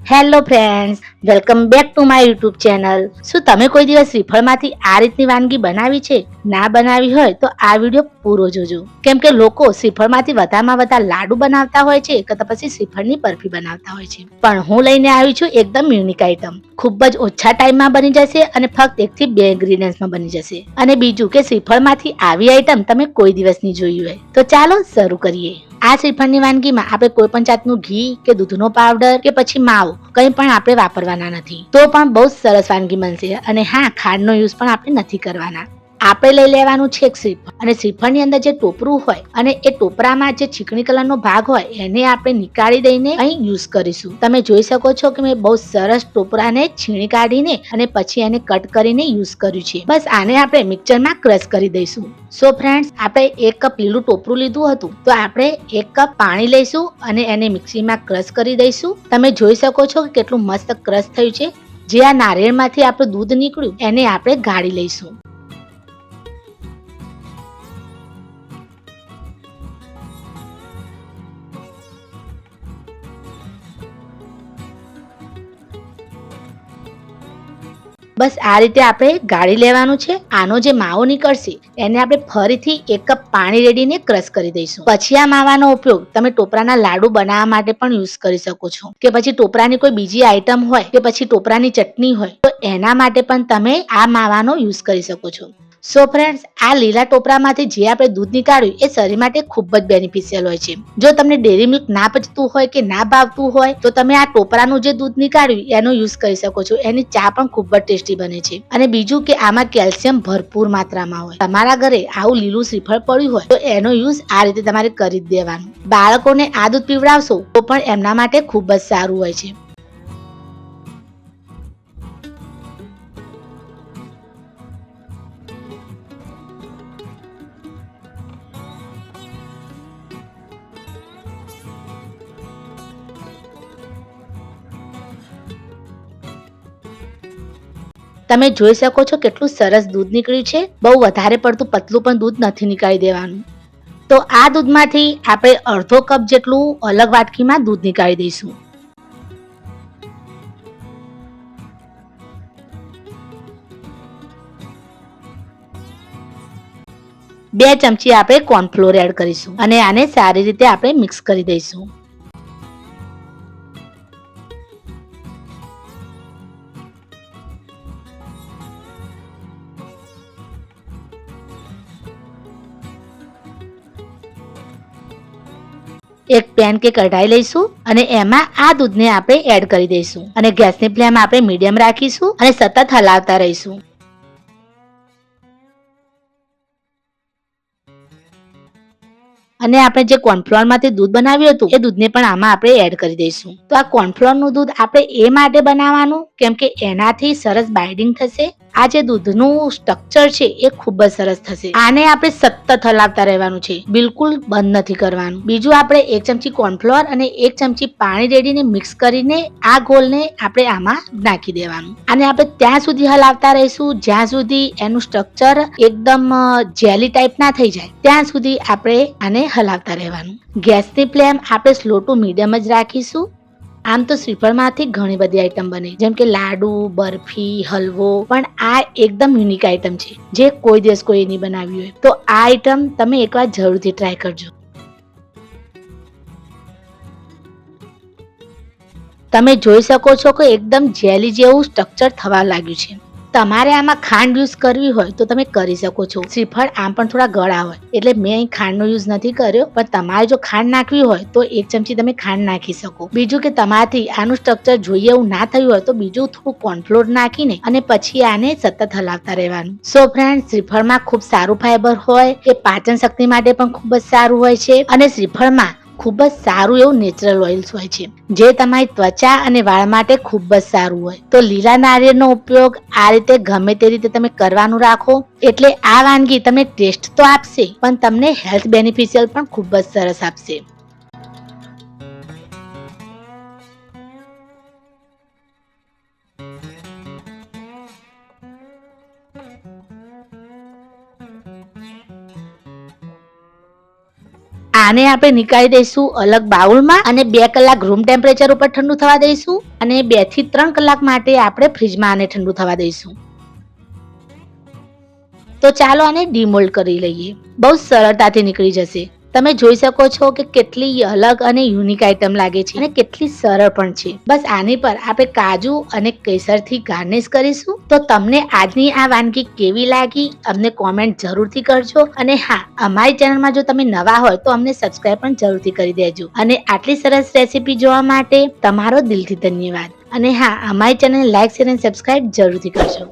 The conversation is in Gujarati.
Hello friends, welcome back to my YouTube channel. શું તમે કોઈ દિવસ શ્રીફળમાંથી આ રીતની વાનગી બનાવી છે? ના બનાવી હોય તો આ વિડીયો પૂરો જોજો, કેમ કે લોકો શ્રીફળમાંથી વધારેમાં વધારે લાડુ બનાવતા હોય છે કે પછી શ્રીફળની બરફી બનાવતા હોય છે. પણ હું લઈને આવી છું એકદમ યુનિક આઈટમ. ખૂબ જ ઓછા ટાઈમમાં બની જશે અને ફક્ત 1 થી 2 ઇન્ગ્રેડિયન્ટ્સમાં બની જશે. અને બીજું કે શ્રીફળમાંથી આવી આઈટમ તમે કોઈ દિવસ નહીં જોઈ હોય. તો ચાલો શરૂ કરીએ. આ શ્રીફળની વાનગીમાં આપણે કોઈ પણ જાતનું ઘી કે દૂધનો પાવડર કે પછી માવો કંઈ પણ આપણે વાપરવાના નથી. તો પણ બહુ સરસ વાનગી બનશે. અને હા, ખાંડનો યુઝ પણ આપણે નથી કરવાના. આપણે લઈ લેવાનું છે એક શ્રીફળ, અને શ્રીફળની અંદર જે ટોપરું હોય અને એ ટોપરામાં જે ચીકણી કલરનો ભાગ હોય એને આપણે નીકાળી દઈને અહીં યુઝ કરીશું. તમે જોઈ શકો છો કે મેં બહુ સરસ ટોપરાને છીણી કાઢીને અને પછી એને કટ કરીને યુઝ કર્યું છે. બસ આને આપણે મિક્સરમાં ક્રશ કરી દઈશું. સો ફ્રેન્ડ્સ, આપણે 1 કપ લીલું ટોપરું લીધું હતું, તો આપણે 1 કપ પાણી લઈશું અને એને મિક્સીમાં ક્રશ કરી દઈશું. તમે જોઈ શકો છો કે કેટલું મસ્ત ક્રશ થયું છે. જે આ નારિયેળમાંથી આપણું દૂધ નીકળ્યું એને આપણે ગાળી લઈશું. બસ આ રીતે આપણે ગાળી લેવાનું છે. આનો જે માવો નીકળશે એને આપણે ફરીથી 1 કપ પાણી રેડીને ક્રશ કરી દઈશું. પછી આ માવાનો ઉપયોગ તમે ટોપરાના લાડુ બનાવવા માટે પણ યુઝ કરી શકો છો, કે પછી ટોપરાની કોઈ બીજી આઈટમ હોય કે પછી ટોપરાની ચટણી હોય તો એના માટે પણ તમે આ માવાનો યુઝ કરી શકો છો. સો ફ્રેન્ડ્સ, આ લીલા ટોપરામાંથી જે આપણે દૂધ નીકાળ્યું એ શરીર માટે ખૂબ જ બેનિફિશિયલ હોય છે. જો તમને ડેરી મિલ્ક ના પચતું હોય કે ના ભાવતું હોય તો તમે આ ટોપરાનું જે દૂધ નીકાળ્યું એનો યુઝ કરી શકો છો. એની ચા પણ ખૂબ જ ટેસ્ટી બને છે. અને બીજું કે આમાં કેલ્શિયમ ભરપૂર માત્રામાં હોય. તમારા ઘરે આવું લીલું શ્રીફળ પડ્યું હોય તો એનો યુઝ આ રીતે તમારે કરી જ દેવાનો. બાળકોને આ દૂધ પીવડાવશો તો પણ એમના માટે ખૂબ જ સારું હોય છે. તમે જોઈ શકો છો કેટલું સરસ દૂધ નીકળ્યું છે. બહુ વધારે પડતું પતલું પણ દૂધ નથી નીકાળી દેવાનું. તો આ દૂધમાંથી આપણે અડધો કપ જેટલું અલગ વાટકીમાં દૂધ નીકાળી દઈશું. 2 ચમચી આપણે કોર્નફ્લોર એડ કરીશું અને આને સારી રીતે આપણે મિક્સ કરી દઈશું. એક પેન કે કઢાઈ લઈશું અને એમાં આ દૂધને આપણે એડ કરી દઈશું અને ગેસની ફ્લેમ આપણે મીડિયમ રાખીશું અને સતત હલાવતા રહીશું. અને આપણે જે કોર્નફ્લોરમાંથી દૂધ બનાવ્યું હતું એ દૂધને પણ આમાં આપણે એડ કરી દઈશું. તો આ કોર્નફ્લોરનું દૂધ આપણે એ માટે બનાવવાનું કેમ કે એનાથી સરસ બાઇન્ડિંગ થશે. આ જે દૂધનું સ્ટ્રક્ચર છે એ ખૂબ જ સરસ થશે. આને આપણે સતત હલાવતા રહેવાનું છે, બિલકુલ બંધ નથી કરવાનું. બીજું આપણે 1 ચમચી કોર્નફ્લોર અને 1 ચમચી પાણી રેડીને મિક્સ કરીને આ ગોળને આપણે આમાં નાખી દેવાનું. અને આપણે ત્યાં સુધી હલાવતા રહીશું જ્યાં સુધી એનું સ્ટ્રક્ચર એકદમ જેલી ટાઈપ ના થઈ જાય, ત્યાં સુધી આપણે આને હલાવતા રહેવાનું. ગેસની ફ્લેમ આપણે સ્લો ટુ મીડિયમ જ રાખીશું. આમ તો શ્રીફળમાંથી ઘણી બધી આઈટમ બને, જેમ કે લાડુ, બરફી, હલવો, પણ આ એકદમ યુનિક આઈટમ છે જે કોઈ દિવસ કોઈ નહીં બનાવી હોય. તો આ આઈટમ તમે એકવાર જરૂરથી ટ્રાય કરજો. તમે જોઈ શકો છો કે એકદમ જેલી જેવું સ્ટ્રક્ચર થવા લાગ્યું છે. તમારે આમાં ખાંડ યુઝ કરવી હોય તો તમે કરી શકો છો. શ્રીફળ આમ પણ થોડા ગળા હોય એટલે મેં અહીં ખાંડનો યુઝ નથી કર્યો, પણ તમારે જો ખાંડ નાખવી હોય તો 1 ચમચી તમે ખાંડ નાખી શકો. બીજું કે તમારાથી આનું સ્ટ્રક્ચર જોઈએ એવું ના થયું હોય તો બીજું થોડું કોર્નફ્લોર નાખીને અને પછી આને સતત હલાવતા રહેવાનું. સો ફ્રેન્ડ, શ્રીફળમાં ખૂબ સારું ફાઈબર હોય, એ પાચન શક્તિ માટે પણ ખૂબ જ સારું હોય છે. અને શ્રીફળમાં ખૂબ જ સારું એવું નેચરલ ઓઇલ્સ હોય છે જે તમારી ત્વચા અને વાળ માટે ખૂબ જ સારું હોય. તો લીલા નારિયેળનો ઉપયોગ આ રીતે ગમે તે રીતે તમે કરવાનું રાખો એટલે આ વાનગી તમને ટેસ્ટ તો આપશે પણ તમને હેલ્થ બેનિફિશિયલ પણ ખૂબ જ સરસ આપશે. આને આપણે નીકાળી દઈશું અલગ બાઉલમાં અને 2 કલાક રૂમ ટેમ્પરેચર ઉપર ઠંડુ થવા દઈશું. અને 2 થી 3 કલાક માટે આપણે ફ્રીજમાં આને ઠંડુ થવા દઈશું. તો ચાલો આને ડીમોલ્ડ કરી લઈએ. બહુ સરળતાથી નીકળી જશે. તમે જોઈ શકો છો કે કેટલી અલગ અને યુનિક આઈટમ લાગે છે અને કેટલી સરળ પણ છે. બસ આની પર આપણે કાજુ અને કેસરથી ગાર્નિશ કરીશું. તો તમને આજની આ વાનગી કેવી લાગી અમને કોમેન્ટ જરૂરથી કરજો. અને હા, અમારી ચેનલમાં જો તમે નવા હોય તો અમને સબસ્ક્રાઇબ પણ જરૂરથી કરી દેજો. અને આટલી સરસ રેસીપી જોવા માટે તમારો દિલથી ધન્યવાદ. અને હા, અમારી ચેનલ લાઈક, શેર અને સબસ્ક્રાઇબ જરૂરથી કરજો.